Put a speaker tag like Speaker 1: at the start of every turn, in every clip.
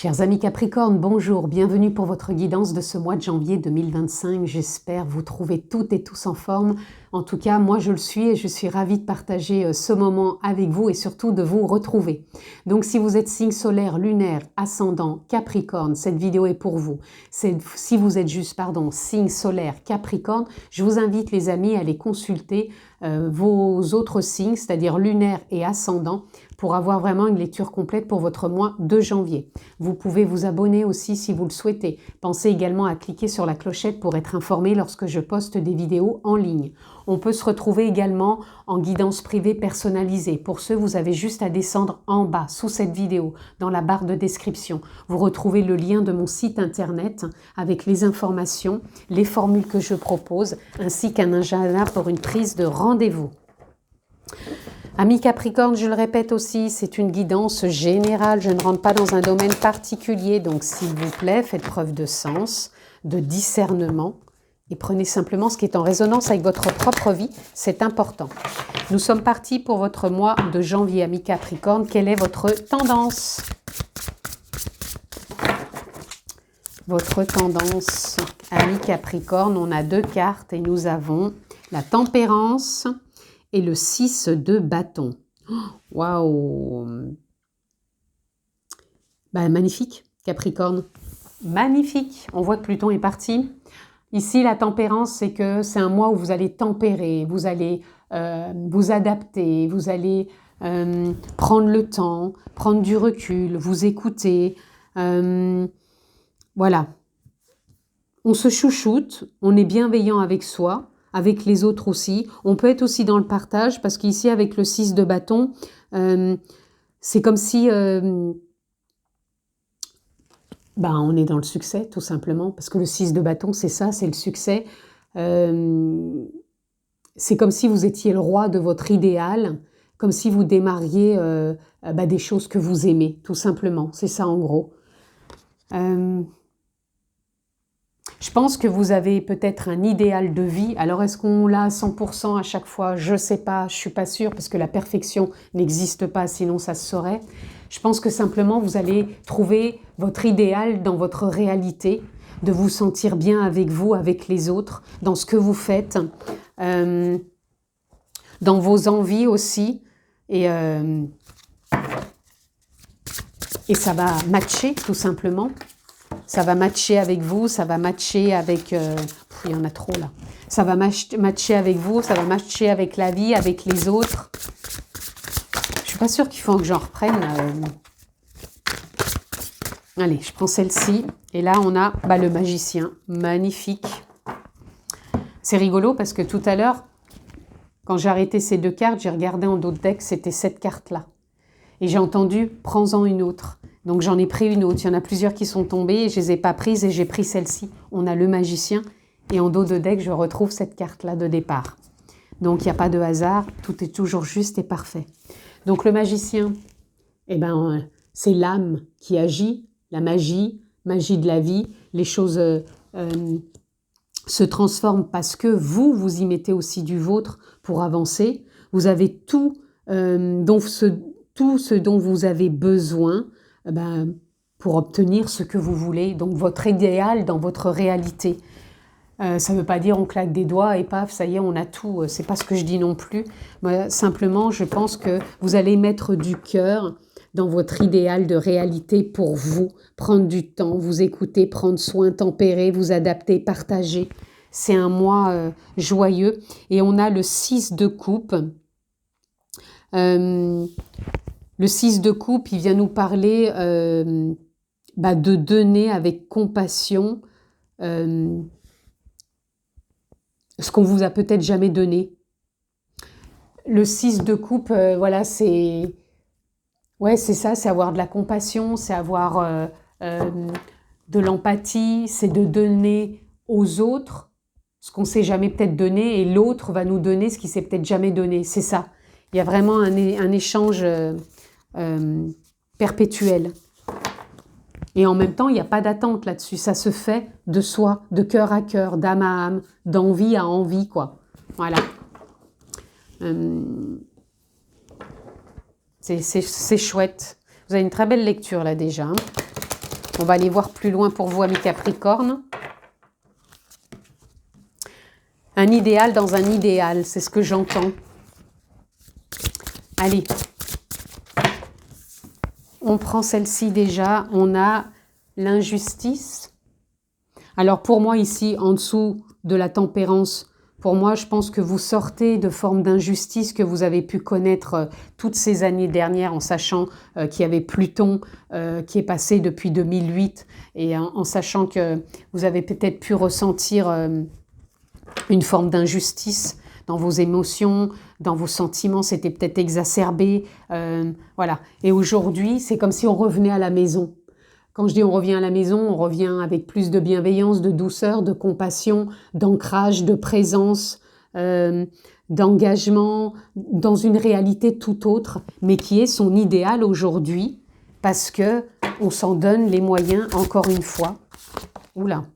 Speaker 1: Chers amis Capricorne, bonjour, bienvenue pour votre guidance de ce mois de janvier 2025. J'espère vous trouver toutes et tous en forme. En tout cas, moi je le suis et je suis ravie de partager ce moment avec vous et surtout de vous retrouver. Donc si vous êtes signe solaire, lunaire, ascendant, Capricorne, cette vidéo est pour vous. Si vous êtes juste, signe solaire, Capricorne, je vous invite les amis à aller consulter vos autres signes, c'est-à-dire lunaire et ascendant, pour avoir vraiment une lecture complète pour votre mois de janvier. Vous pouvez vous abonner aussi si vous le souhaitez. Pensez également à cliquer sur la clochette pour être informé lorsque je poste des vidéos en ligne. On peut se retrouver également en guidance privée personnalisée. Pour ce, vous avez juste à descendre en bas, sous cette vidéo, dans la barre de description. Vous retrouvez le lien de mon site internet avec les informations, les formules que je propose, ainsi qu'un agenda pour une prise de rendez-vous. Amis Capricorne, je le répète aussi, c'est une guidance générale, je ne rentre pas dans un domaine particulier, donc s'il vous plaît, faites preuve de sens, de discernement et prenez simplement ce qui est en résonance avec votre propre vie, c'est important. Nous sommes partis pour votre mois de janvier, amis Capricorne, quelle est votre tendance? Votre tendance, amis Capricorne, on a deux cartes et nous avons la tempérance et le 6 de bâton. Waouh! Magnifique, Capricorne. Magnifique. On voit que Pluton est parti. Ici, la tempérance, c'est que c'est un mois où vous allez tempérer, vous allez vous adapter, vous allez prendre le temps, prendre du recul, vous écouter. Voilà. On se chouchoute, on est bienveillant avec soi, avec les autres aussi. On peut être aussi dans le partage parce qu'ici, avec le 6 de bâton, c'est comme si on est dans le succès, tout simplement. Parce que le 6 de bâton, c'est ça, c'est le succès. C'est comme si vous étiez le roi de votre idéal, comme si vous démarriez des choses que vous aimez, tout simplement. C'est ça, en gros. Je pense que vous avez peut-être un idéal de vie. Alors, est-ce qu'on l'a à 100% à chaque fois? Je ne sais pas, je ne suis pas sûre, parce que la perfection n'existe pas, sinon ça se saurait. Je pense que simplement, vous allez trouver votre idéal dans votre réalité, de vous sentir bien avec vous, avec les autres, dans ce que vous faites, dans vos envies aussi. Et ça va matcher, tout simplement. Ça va matcher avec vous, ça va matcher avec... il y en a trop là. Ça va matcher avec vous, ça va matcher avec la vie, avec les autres. Je suis pas sûre qu'il faut que j'en reprenne. Allez, je prends celle-ci. Et là, on a le magicien. Magnifique. C'est rigolo parce que tout à l'heure, quand j'ai arrêté ces deux cartes, j'ai regardé en dos de deck, c'était cette carte-là. Et j'ai entendu « prends-en une autre ». Donc j'en ai pris une autre. Il y en a plusieurs qui sont tombées et je ne les ai pas prises et j'ai pris celle-ci. On a le magicien et en dos de deck, je retrouve cette carte-là de départ. Donc il n'y a pas de hasard, tout est toujours juste et parfait. Donc le magicien, c'est l'âme qui agit, la magie de la vie. Les choses se transforment parce que vous y mettez aussi du vôtre pour avancer. Vous avez tout ce dont vous avez besoin pour obtenir ce que vous voulez, donc votre idéal dans votre réalité. Ça ne veut pas dire on claque des doigts et paf, ça y est, on a tout. C'est pas ce que je dis non plus. Simplement, je pense que vous allez mettre du cœur dans votre idéal de réalité pour vous, prendre du temps, vous écouter, prendre soin, tempérer, vous adapter, partager. C'est un mois joyeux. Et on a le 6 de coupe. Le 6 de coupe, il vient nous parler de donner avec compassion ce qu'on vous a peut-être jamais donné. Le 6 de coupe, c'est ça, c'est avoir de la compassion, c'est avoir de l'empathie, c'est de donner aux autres ce qu'on ne s'est jamais peut-être donné et l'autre va nous donner ce qu'il ne s'est peut-être jamais donné. C'est ça. Il y a vraiment un échange perpétuel. Et en même temps, il n'y a pas d'attente là-dessus. Ça se fait de soi, de cœur à cœur, d'âme à âme, d'envie à envie, quoi. Voilà. C'est chouette. Vous avez une très belle lecture là déjà. On va aller voir plus loin pour vous, amis Capricorne. Un idéal dans un idéal, c'est ce que j'entends. Allez. On prend celle-ci déjà. On a l'injustice. Alors pour moi ici, en dessous de la tempérance, pour moi, je pense que vous sortez de formes d'injustice que vous avez pu connaître toutes ces années dernières en sachant qu'il y avait Pluton qui est passé depuis 2008 et en sachant que vous avez peut-être pu ressentir une forme d'injustice dans vos émotions, dans vos sentiments, c'était peut-être exacerbé. Voilà. Et aujourd'hui, c'est comme si on revenait à la maison. Quand je dis on revient à la maison, on revient avec plus de bienveillance, de douceur, de compassion, d'ancrage, de présence, d'engagement dans une réalité tout autre, mais qui est son idéal aujourd'hui parce que on s'en donne les moyens encore une fois. Oula.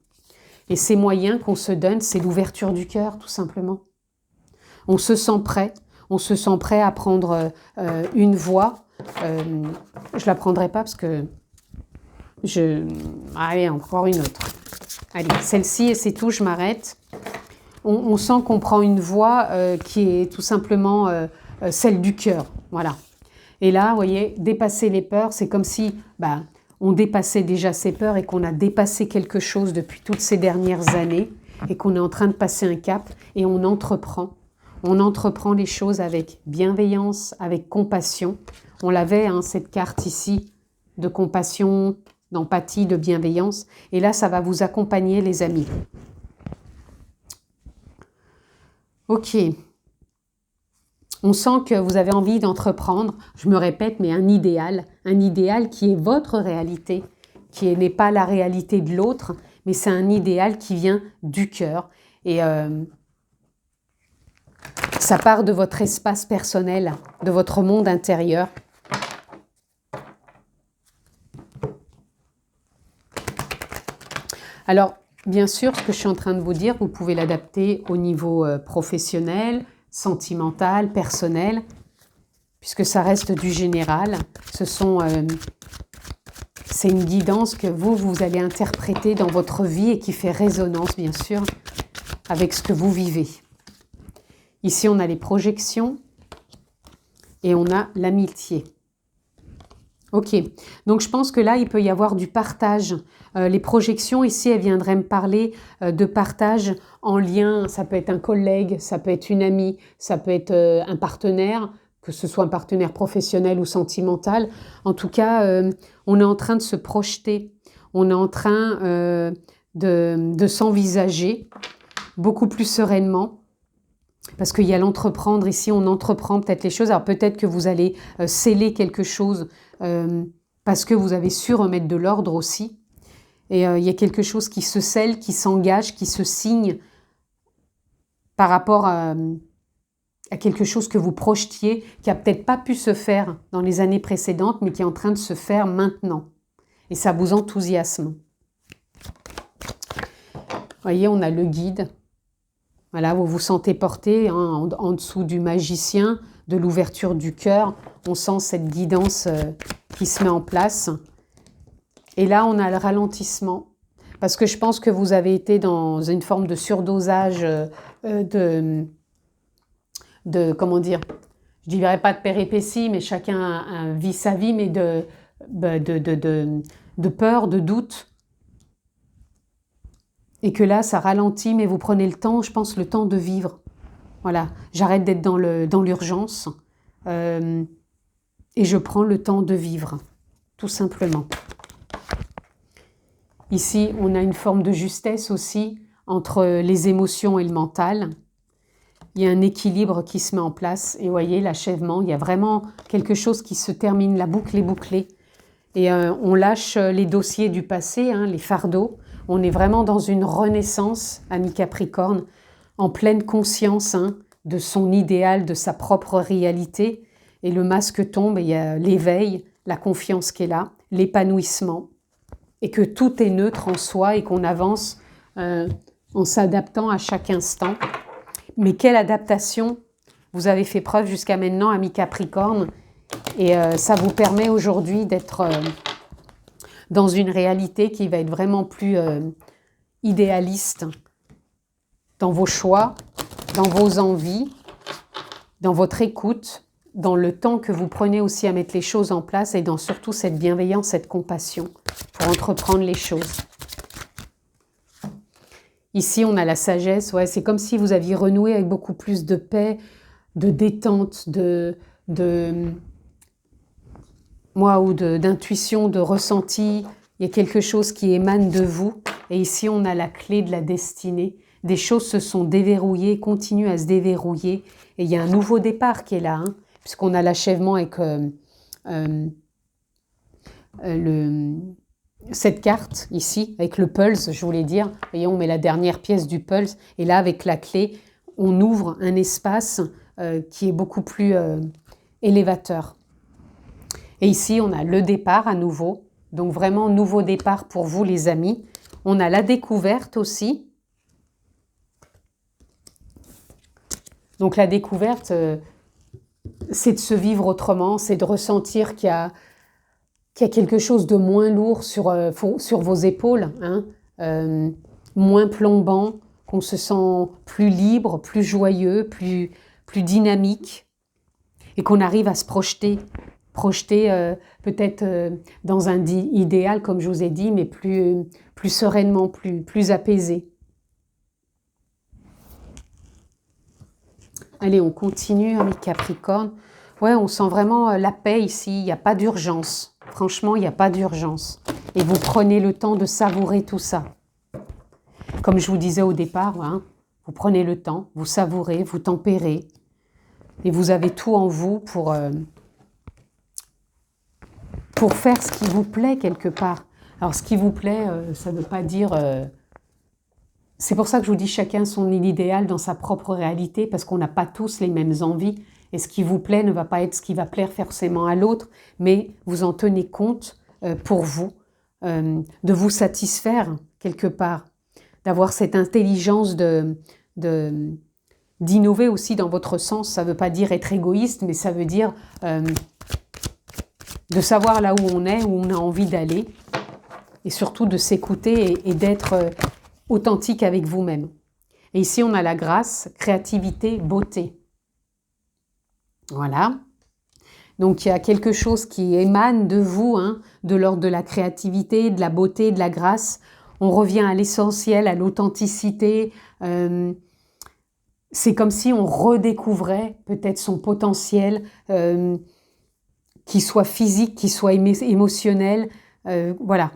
Speaker 1: Et ces moyens qu'on se donne, c'est l'ouverture du cœur, tout simplement. On se sent prêt à prendre une voie. Je la prendrai pas parce que allez, encore une autre. Allez, celle-ci et c'est tout, je m'arrête. On sent qu'on prend une voie qui est tout simplement celle du cœur. Voilà. Et là, vous voyez, dépasser les peurs, c'est comme si on dépassait déjà ces peurs et qu'on a dépassé quelque chose depuis toutes ces dernières années et qu'on est en train de passer un cap et on entreprend. On entreprend les choses avec bienveillance, avec compassion. On l'avait, hein, cette carte ici, de compassion, d'empathie, de bienveillance. Et là, ça va vous accompagner, les amis. Ok. On sent que vous avez envie d'entreprendre, je me répète, mais un idéal qui est votre réalité, qui n'est pas la réalité de l'autre, mais c'est un idéal qui vient du cœur. Et ça part de votre espace personnel, de votre monde intérieur. Alors, bien sûr, ce que je suis en train de vous dire, vous pouvez l'adapter au niveau professionnel, sentimental, personnel, puisque ça reste du général. C'est une guidance que vous allez interpréter dans votre vie et qui fait résonance, bien sûr, avec ce que vous vivez. Ici, on a les projections et on a l'amitié. Ok, donc je pense que là, il peut y avoir du partage. Les projections, ici, elles viendraient me parler de partage en lien. Ça peut être un collègue, ça peut être une amie, ça peut être un partenaire, que ce soit un partenaire professionnel ou sentimental. En tout cas, on est en train de se projeter. On est en train de s'envisager beaucoup plus sereinement. Parce qu'il y a l'entreprendre ici, on entreprend peut-être les choses. Alors peut-être que vous allez sceller quelque chose parce que vous avez su remettre de l'ordre aussi. Et il y a quelque chose qui se scelle, qui s'engage, qui se signe par rapport à quelque chose que vous projetiez, qui n'a peut-être pas pu se faire dans les années précédentes, mais qui est en train de se faire maintenant. Et ça vous enthousiasme. Vous voyez, on a le guide. Voilà, vous vous sentez porté hein, en dessous du magicien, de l'ouverture du cœur. On sent cette guidance qui se met en place. Et là, on a le ralentissement. Parce que je pense que vous avez été dans une forme de surdosage comment dire, je ne dirais pas de péripéties, mais chacun vit sa vie, mais de peur, de doute. Et que là, ça ralentit, mais vous prenez le temps, je pense, le temps de vivre. Voilà, j'arrête d'être dans l'urgence et je prends le temps de vivre, tout simplement. Ici, on a une forme de justesse aussi entre les émotions et le mental. Il y a un équilibre qui se met en place. Et vous voyez, l'achèvement, il y a vraiment quelque chose qui se termine, la boucle est bouclée. Et on lâche les dossiers du passé, hein, les fardeaux. On est vraiment dans une renaissance, ami Capricorne, en pleine conscience hein, de son idéal, de sa propre réalité. Et le masque tombe et il y a l'éveil, la confiance qui est là, l'épanouissement. Et que tout est neutre en soi et qu'on avance en s'adaptant à chaque instant. Mais quelle adaptation vous avez fait preuve jusqu'à maintenant, ami Capricorne. Et ça vous permet aujourd'hui d'être dans une réalité qui va être vraiment plus idéaliste dans vos choix, dans vos envies, dans votre écoute, dans le temps que vous prenez aussi à mettre les choses en place et dans surtout cette bienveillance, cette compassion pour entreprendre les choses. Ici, on a la sagesse, ouais, c'est comme si vous aviez renoué avec beaucoup plus de paix, de détente, d'intuition, de ressenti. Il y a quelque chose qui émane de vous. Et ici, on a la clé de la destinée. Des choses se sont déverrouillées, continuent à se déverrouiller. Et il y a un nouveau départ qui est là, hein, puisqu'on a l'achèvement avec cette carte ici, avec le pulse, je voulais dire. Vous voyez, on met la dernière pièce du pulse. Et là, avec la clé, on ouvre un espace qui est beaucoup plus élévateur. Et ici, on a le départ à nouveau. Donc vraiment, nouveau départ pour vous, les amis. On a la découverte aussi. Donc la découverte, c'est de se vivre autrement, c'est de ressentir qu'il y a quelque chose de moins lourd sur vos épaules, hein, moins plombant, qu'on se sent plus libre, plus joyeux, plus dynamique, et qu'on arrive à se projeter peut-être dans un idéal, comme je vous ai dit, mais plus sereinement, plus apaisé. Allez, on continue, hein, les Capricornes. Ouais, on sent vraiment la paix ici, il n'y a pas d'urgence. Franchement, il n'y a pas d'urgence. Et vous prenez le temps de savourer tout ça. Comme je vous disais au départ, hein, vous prenez le temps, vous savourez, vous tempérez. Et vous avez tout en vous pour faire ce qui vous plaît quelque part. Alors, ce qui vous plaît, ça ne veut pas dire... C'est pour ça que je vous dis chacun son idéal dans sa propre réalité, parce qu'on n'a pas tous les mêmes envies. Et ce qui vous plaît ne va pas être ce qui va plaire forcément à l'autre, mais vous en tenez compte pour vous, de vous satisfaire quelque part, d'avoir cette intelligence d'innover aussi dans votre sens. Ça ne veut pas dire être égoïste, mais ça veut dire de savoir là où on est, où on a envie d'aller, et surtout de s'écouter et d'être authentique avec vous-même. Et ici, on a la grâce, créativité, beauté. Voilà. Donc, il y a quelque chose qui émane de vous, hein, de l'ordre de la créativité, de la beauté, de la grâce. On revient à l'essentiel, à l'authenticité. C'est comme si on redécouvrait peut-être son potentiel, qu'il soit physique, qu'il soit émotionnel. Voilà.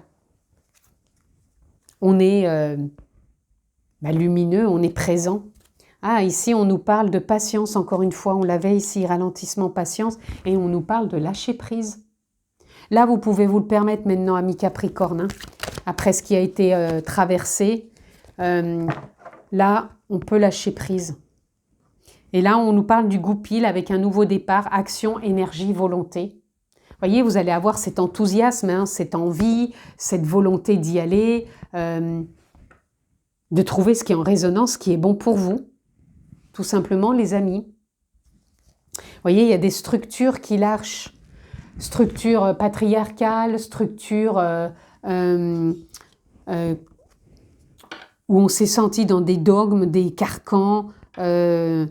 Speaker 1: On est lumineux, on est présent. Ah, ici, on nous parle de patience, encore une fois, on l'avait ici, ralentissement, patience, et on nous parle de lâcher prise. Là, vous pouvez vous le permettre maintenant, amis Capricorne, hein, après ce qui a été traversé. Là, on peut lâcher prise. Et là, on nous parle du goupil avec un nouveau départ, action, énergie, volonté. Vous voyez, vous allez avoir cet enthousiasme, hein, cette envie, cette volonté d'y aller, de trouver ce qui est en résonance, ce qui est bon pour vous. Tout simplement, les amis. Vous voyez, il y a des structures qui lâchent. Structures patriarcales, structures où on s'est senti dans des dogmes, des carcans. Et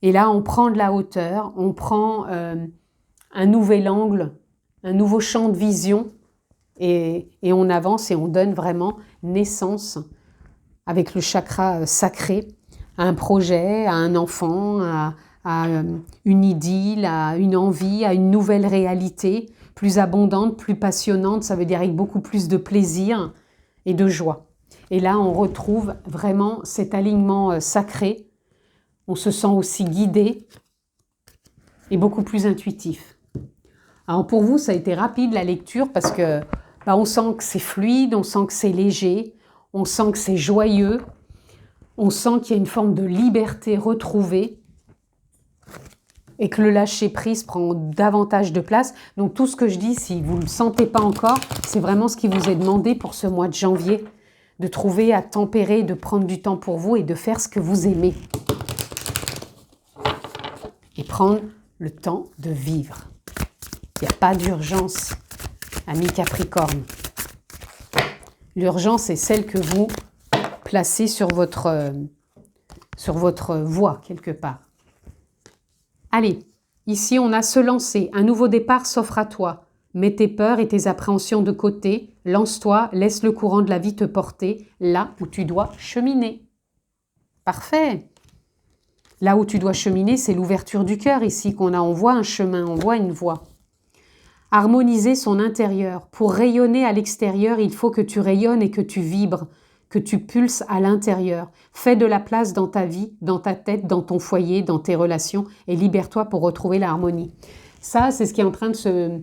Speaker 1: là, on prend de la hauteur, on prend un nouvel angle, un nouveau champ de vision. Et on avance et on donne vraiment naissance avec le chakra sacré à un projet, à un enfant, à une idylle, à une envie, à une nouvelle réalité, plus abondante, plus passionnante, ça veut dire avec beaucoup plus de plaisir et de joie. Et là, on retrouve vraiment cet alignement sacré. On se sent aussi guidé et beaucoup plus intuitif. Alors pour vous, ça a été rapide la lecture parce que on sent que c'est fluide, on sent que c'est léger, on sent que c'est joyeux, on sent qu'il y a une forme de liberté retrouvée et que le lâcher-prise prend davantage de place. Donc tout ce que je dis, si vous ne le sentez pas encore, c'est vraiment ce qui vous est demandé pour ce mois de janvier, de trouver à tempérer, de prendre du temps pour vous et de faire ce que vous aimez. Et prendre le temps de vivre. Il n'y a pas d'urgence, amis Capricorne. L'urgence est celle que vous placez sur votre voie, quelque part. Allez, ici on a se lancer. Un nouveau départ s'offre à toi. Mets tes peurs et tes appréhensions de côté. Lance-toi, laisse le courant de la vie te porter là où tu dois cheminer. Parfait. Là où tu dois cheminer, c'est l'ouverture du cœur ici qu'on a. On voit un chemin, on voit une voie. Harmoniser son intérieur. Pour rayonner à l'extérieur, il faut que tu rayonnes et que tu vibres, que tu pulses à l'intérieur. Fais de la place dans ta vie, dans ta tête, dans ton foyer, dans tes relations et libère-toi pour retrouver l'harmonie. Ça, c'est ce qui est en train de se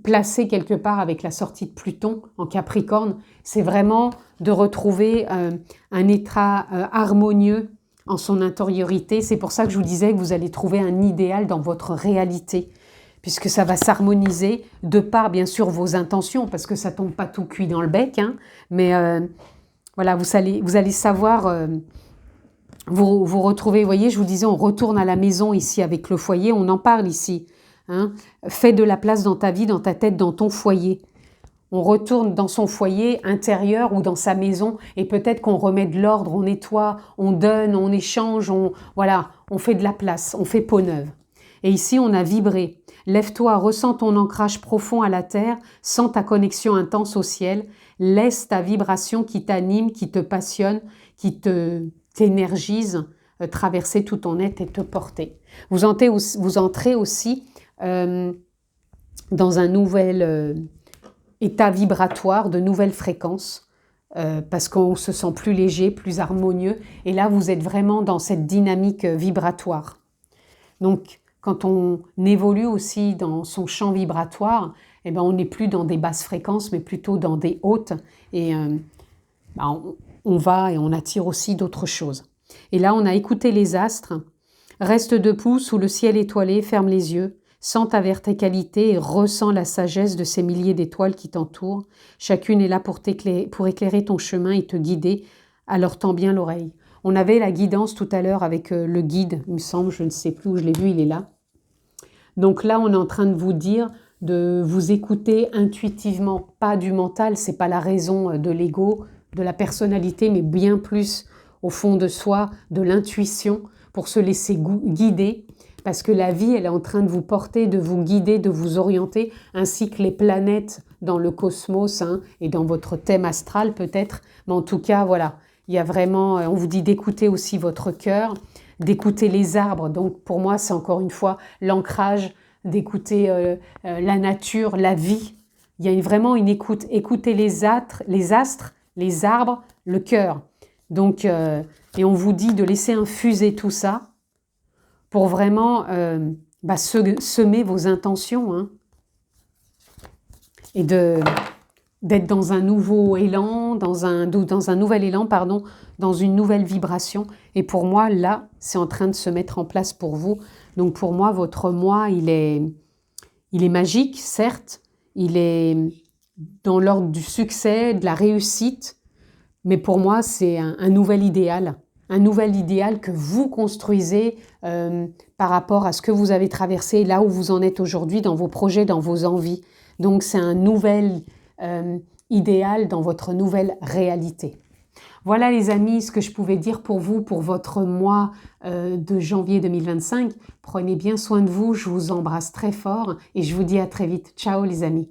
Speaker 1: placer quelque part avec la sortie de Pluton en Capricorne. C'est vraiment de retrouver un état harmonieux en son intériorité. C'est pour ça que je vous disais que vous allez trouver un idéal dans votre réalité, puisque ça va s'harmoniser de par, bien sûr, vos intentions, parce que ça tombe pas tout cuit dans le bec, hein, mais voilà, vous allez savoir vous retrouver. Vous voyez, je vous disais, on retourne à la maison ici avec le foyer, on en parle ici. Hein. Fais de la place dans ta vie, dans ta tête, dans ton foyer. On retourne dans son foyer intérieur ou dans sa maison et peut-être qu'on remet de l'ordre, on nettoie, on donne, on échange, voilà, on fait de la place, on fait peau neuve. Et ici, on a vibré. Lève-toi, ressens ton ancrage profond à la terre, sens ta connexion intense au ciel, laisse ta vibration qui t'anime, qui te passionne, qui t'énergise, traverser tout ton être et te porter. Vous entrez aussi dans un nouvel état vibratoire, de nouvelles fréquences, parce qu'on se sent plus léger, plus harmonieux. Et là, vous êtes vraiment dans cette dynamique vibratoire. Donc, quand on évolue aussi dans son champ vibratoire, eh ben, on n'est plus dans des basses fréquences, mais plutôt dans des hautes. Et on va et on attire aussi d'autres choses. Et là, on a écouté les astres. Reste debout sous le ciel étoilé, ferme les yeux. Sens ta verticalité et ressens la sagesse de ces milliers d'étoiles qui t'entourent. Chacune est là pour éclairer ton chemin et te guider. Alors tends bien l'oreille. On avait la guidance tout à l'heure avec le guide, il me semble, je ne sais plus où je l'ai vu, il est là. Donc là, on est en train de vous dire de vous écouter intuitivement, pas du mental, c'est pas la raison de l'ego, de la personnalité, mais bien plus au fond de soi, de l'intuition, pour se laisser guider. Parce que la vie, elle est en train de vous porter, de vous guider, de vous orienter, ainsi que les planètes dans le cosmos et dans votre thème astral peut-être. Mais en tout cas, voilà, il y a vraiment, on vous dit d'écouter aussi votre cœur, d'écouter les arbres. Donc pour moi, c'est encore une fois l'ancrage, d'écouter la nature, la vie. Il y a vraiment une écoute. Écoutez les astres, les arbres, le cœur. Donc, et on vous dit de laisser infuser tout ça pour vraiment semer vos intentions et d'être dans un nouveau élan, dans un nouvel élan, pardon, dans une nouvelle vibration. Et pour moi, là, c'est en train de se mettre en place pour vous. Donc pour moi, votre moi, il est magique, certes, il est dans l'ordre du succès, de la réussite, mais pour moi, c'est un nouvel idéal. Un nouvel idéal que vous construisez par rapport à ce que vous avez traversé, là où vous en êtes aujourd'hui, dans vos projets, dans vos envies. Donc c'est un nouvel idéal dans votre nouvelle réalité. Voilà les amis, ce que je pouvais dire pour vous, pour votre mois de janvier 2025. Prenez bien soin de vous, je vous embrasse très fort et je vous dis à très vite. Ciao les amis.